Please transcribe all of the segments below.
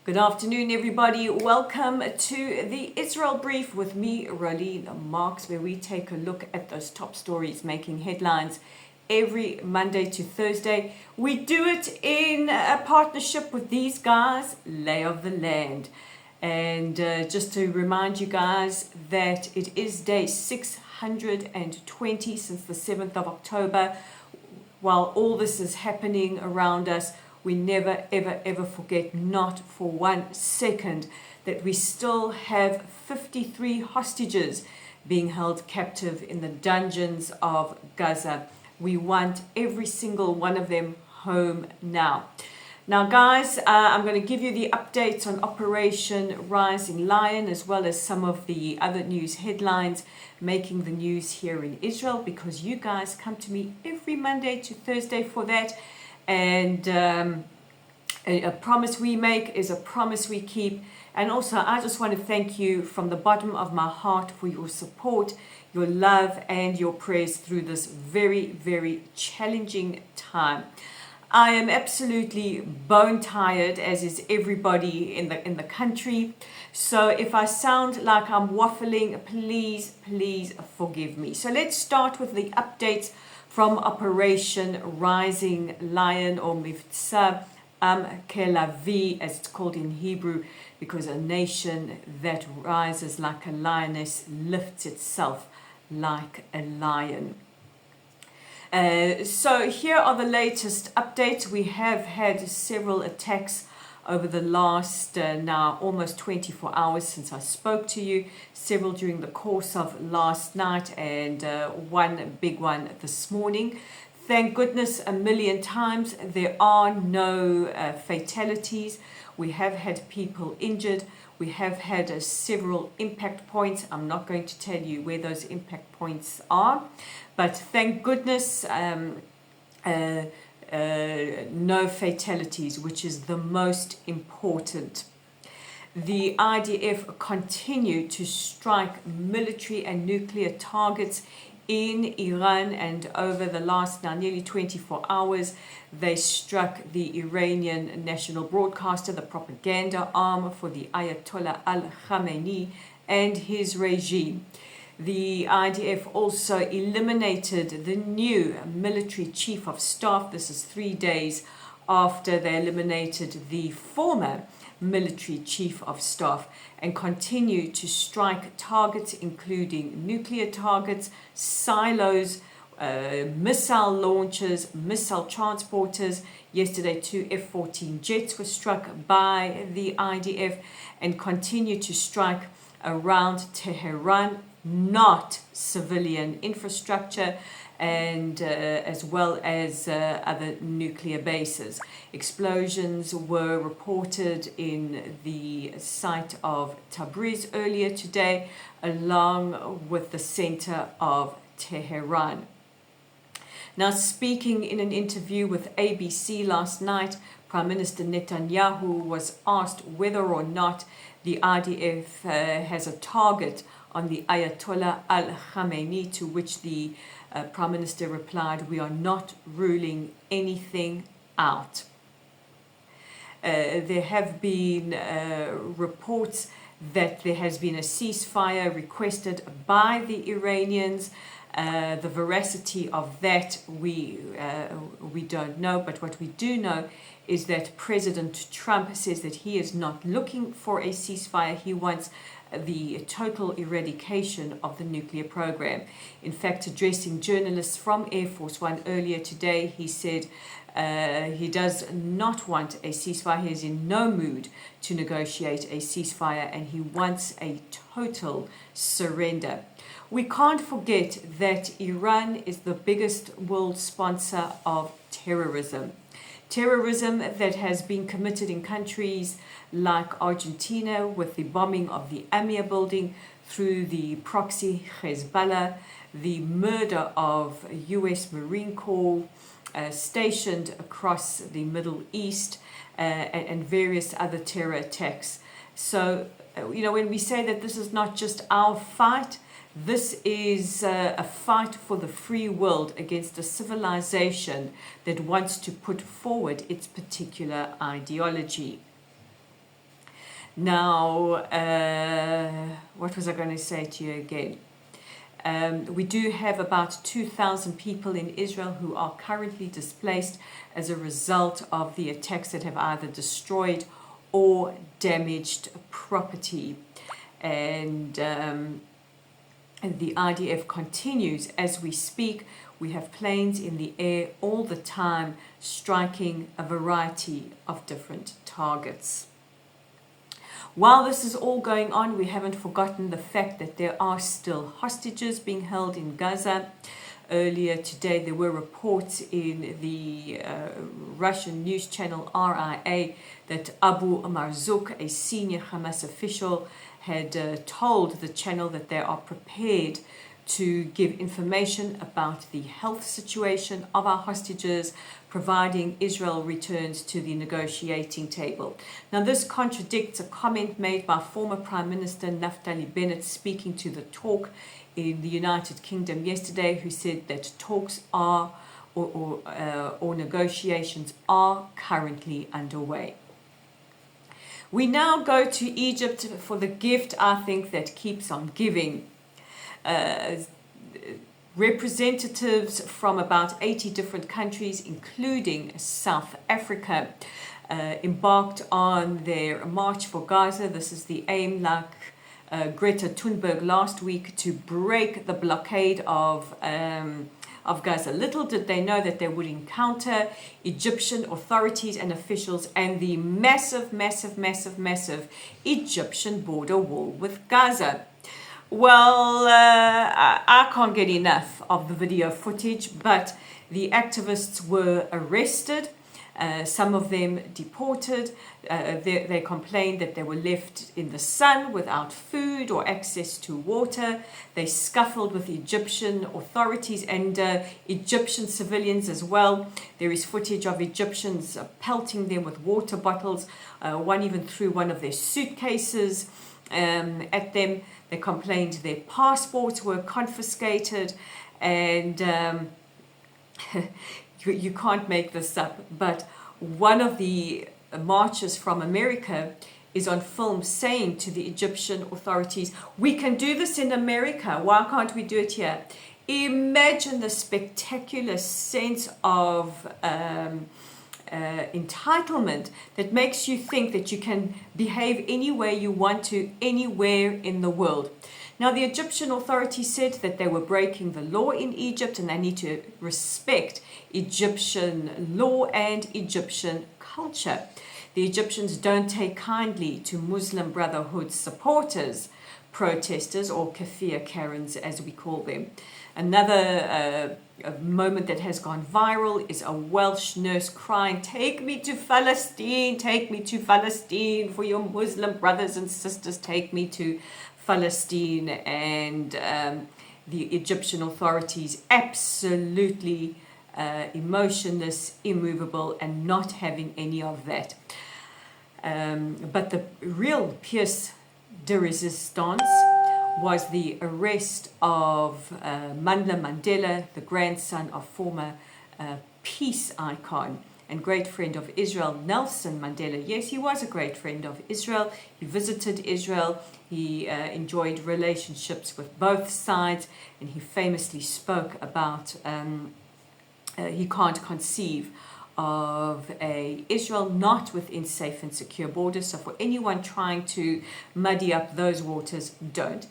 Good afternoon, everybody. Welcome to the Israel Brief with me, Rolene Marks, where we take a look at those top stories making headlines every Monday to Thursday. We do it in a partnership with these guys, Lay of the Land. And just to remind you guys that it is day 620 since the 7th of October. While all this is happening around us, we never, ever, ever forget, not for 1 second, that we still have 53 hostages being held captive in the dungeons of Gaza. We want every single one of them home now. Now, guys, I'm going to give you the updates on Operation Rising Lion, as well as some of the other news headlines making the news here in Israel, because you guys come to me every Monday to Thursday for that. And a promise we make is a promise we keep. And also, I just want to thank you from the bottom of my heart for your support, your love, and your prayers through this very, very challenging time. I am absolutely bone tired, as is everybody in the country. So if I sound like I'm waffling, please forgive me. So let's start with the updates from Operation Rising Lion, or Mivtza Kelavi, as it's called in Hebrew, because a nation that rises like a lioness lifts itself like a lion. So here are the latest updates. We have had several attacks over the last now almost 24 hours since I spoke to you, several during the course of last night, and one big one this morning. Thank goodness a million times there are no fatalities. We have had people injured. We have had several impact points. I'm not going to tell you where those impact points are, but thank goodness no fatalities, which is the most important. The IDF continue to strike military and nuclear targets in Iran, and over the last now nearly 24 hours, they struck the Iranian national broadcaster, the propaganda arm for the Ayatollah al-Khamenei and his regime. The IDF also eliminated the new military chief of staff. This is 3 days after they eliminated the former military chief of staff, and continue to strike targets including nuclear targets, silos, missile launchers, missile transporters. Yesterday, 2 F-14 jets were struck by the IDF, and continue to strike around Tehran, not civilian infrastructure, and as well as other nuclear bases. Explosions were reported in the site of Tabriz earlier today, along with the center of Tehran. Now, speaking in an interview with ABC last night, Prime Minister Netanyahu was asked whether or not the IDF has a target on the Ayatollah al-Khamenei, to which the Prime Minister replied, "We are not ruling anything out." There have been reports that there has been a ceasefire requested by the Iranians. The veracity of that we don't know, but what we do know is that President Trump says that he is not looking for a ceasefire. He wants the total eradication of the nuclear program. In fact, addressing journalists from Air Force One earlier today, he said he does not want a ceasefire. He is in no mood to negotiate a ceasefire, and he wants a total surrender. We can't forget that Iran is the biggest world sponsor of terrorism. Terrorism that has been committed in countries like Argentina with the bombing of the Amir building, through the proxy Hezbollah, the murder of US Marine Corps stationed across the Middle East, and various other terror attacks. So, when we say that this is not just our fight, this is a fight for the free world against a civilization that wants to put forward its particular ideology. Now, what was I going to say to you again? We do have about 2,000 people in Israel who are currently displaced as a result of the attacks that have either destroyed or damaged property. And the IDF continues as we speak. We have planes in the air all the time striking a variety of different targets. While this is all going on, we haven't forgotten the fact that there are still hostages being held in Gaza. Earlier today, there were reports in the Russian news channel RIA that Abu Marzouk, a senior Hamas official, had told the channel that they are prepared to give information about the health situation of our hostages, providing Israel returns to the negotiating table. Now, this contradicts a comment made by former Prime Minister Naftali Bennett speaking to the talk in the United Kingdom yesterday, who said that talks are or negotiations are currently underway. We now go to Egypt for the gift, I think, that keeps on giving. Representatives from about 80 different countries, including South Africa, embarked on their March for Gaza. This is the aim, like Greta Thunberg last week, to break the blockade of Gaza. Little did they know that they would encounter Egyptian authorities and officials and the massive Egyptian border wall with Gaza. Well, I can't get enough of the video footage, but the activists were arrested, some of them deported. They complained that they were left in the sun without food or access to water. They scuffled with Egyptian authorities and Egyptian civilians as well. There is footage of Egyptians pelting them with water bottles. One even threw one of their suitcases at them. They complained their passports were confiscated, and you can't make this up. But one of the marchers from America is on film saying to the Egyptian authorities, "We can do this in America. Why can't we do it here?" Imagine the spectacular sense of entitlement that makes you think that you can behave any way you want to anywhere in the world. Now, the Egyptian authorities said that they were breaking the law in Egypt and they need to respect Egyptian law and Egyptian culture. The Egyptians don't take kindly to Muslim Brotherhood supporters, protesters, or kafir Karens as we call them. Another moment that has gone viral is a Welsh nurse crying, "Take me to Palestine, take me to Palestine, for your Muslim brothers and sisters, take me to Palestine." And the Egyptian authorities absolutely emotionless, immovable, and not having any of that. But the real pièce de résistance was the arrest of Mandla Mandela, the grandson of former peace icon and great friend of Israel, Nelson Mandela. Yes, he was a great friend of Israel. He visited Israel. He enjoyed relationships with both sides, and he famously spoke about he can't conceive of a Israel not within safe and secure borders. So for anyone trying to muddy up those waters, don't.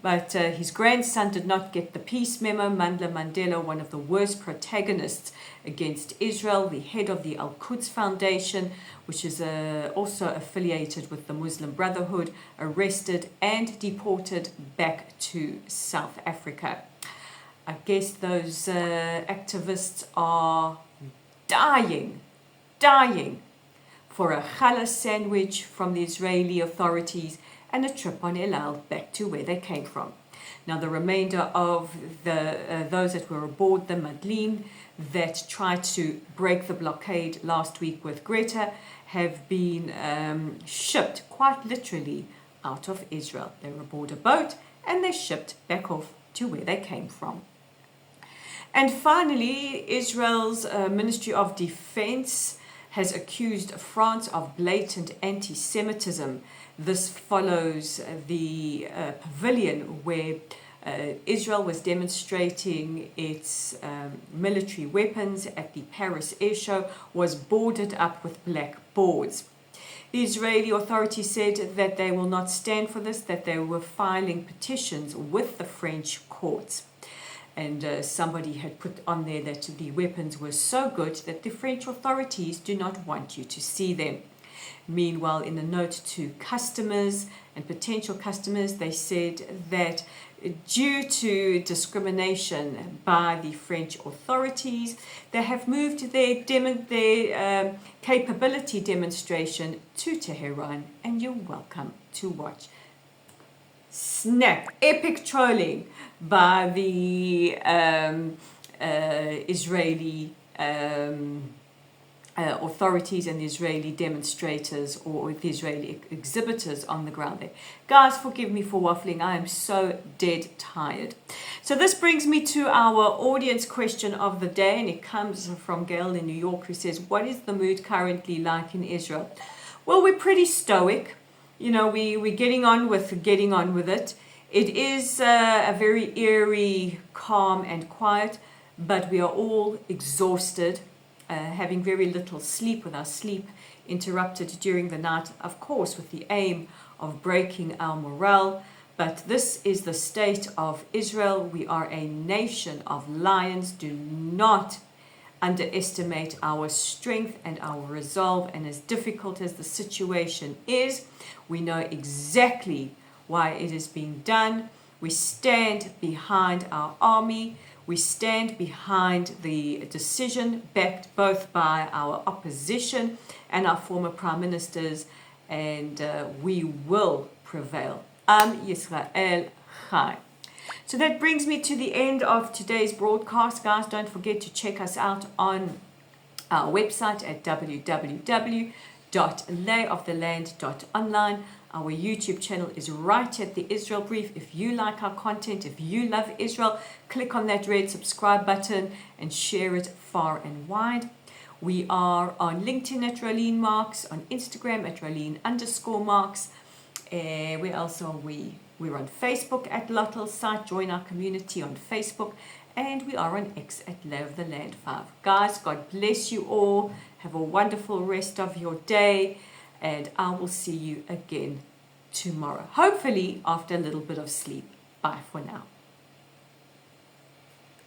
But his grandson did not get the peace memo. Mandla Mandela, one of the worst protagonists against Israel, the head of the Al-Quds Foundation, which is also affiliated with the Muslim Brotherhood, arrested and deported back to South Africa. I guess those activists are dying for a challah sandwich from the Israeli authorities and a trip on El Al back to where they came from. Now, the remainder of those that were aboard the Madlin that tried to break the blockade last week with Greta have been shipped quite literally out of Israel. They were aboard a boat and they shipped back off to where they came from. And finally, Israel's Ministry of Defense has accused France of blatant anti-Semitism. This follows the pavilion where Israel was demonstrating its military weapons at the Paris Air Show was boarded up with black boards. The Israeli authorities said that they will not stand for this, that they were filing petitions with the French courts. And somebody had put on there that the weapons were so good that the French authorities do not want you to see them. Meanwhile, in a note to customers and potential customers, they said that due to discrimination by the French authorities, they have moved their capability demonstration to Tehran, and you're welcome to watch. Snap! Epic trolling by the Israeli authorities and the Israeli demonstrators or the Israeli exhibitors on the ground there. Guys, forgive me for waffling. I am so dead tired. So this brings me to our audience question of the day, and it comes from Gail in New York, who says, what is the mood currently like in Israel? Well, we're pretty stoic. You know, we're getting on with it. It is a very eerie, calm and quiet, but we are all exhausted, having very little sleep, with our sleep interrupted during the night, of course, with the aim of breaking our morale. But this is the state of Israel. We are a nation of lions. Do not underestimate our strength and our resolve. And as difficult as the situation is, we know exactly why it is being done. We stand behind our army. We stand behind the decision backed both by our opposition and our former prime ministers, and we will prevail. Yisrael Chai. So that brings me to the end of today's broadcast. Guys, don't forget to check us out on our website at www.layoftheland.online. Our YouTube channel is right at the Israel Brief. If you like our content, if you love Israel, click on that red subscribe button and share it far and wide. We are on LinkedIn at Rolene Marks, on Instagram at Rolene_Marks. Where else are we? We're on Facebook at Lottel Site. Join our community on Facebook. And we are on X at Lay of the Land 5. Guys, God bless you all. Have a wonderful rest of your day. And I will see you again tomorrow. Hopefully after a little bit of sleep. Bye for now.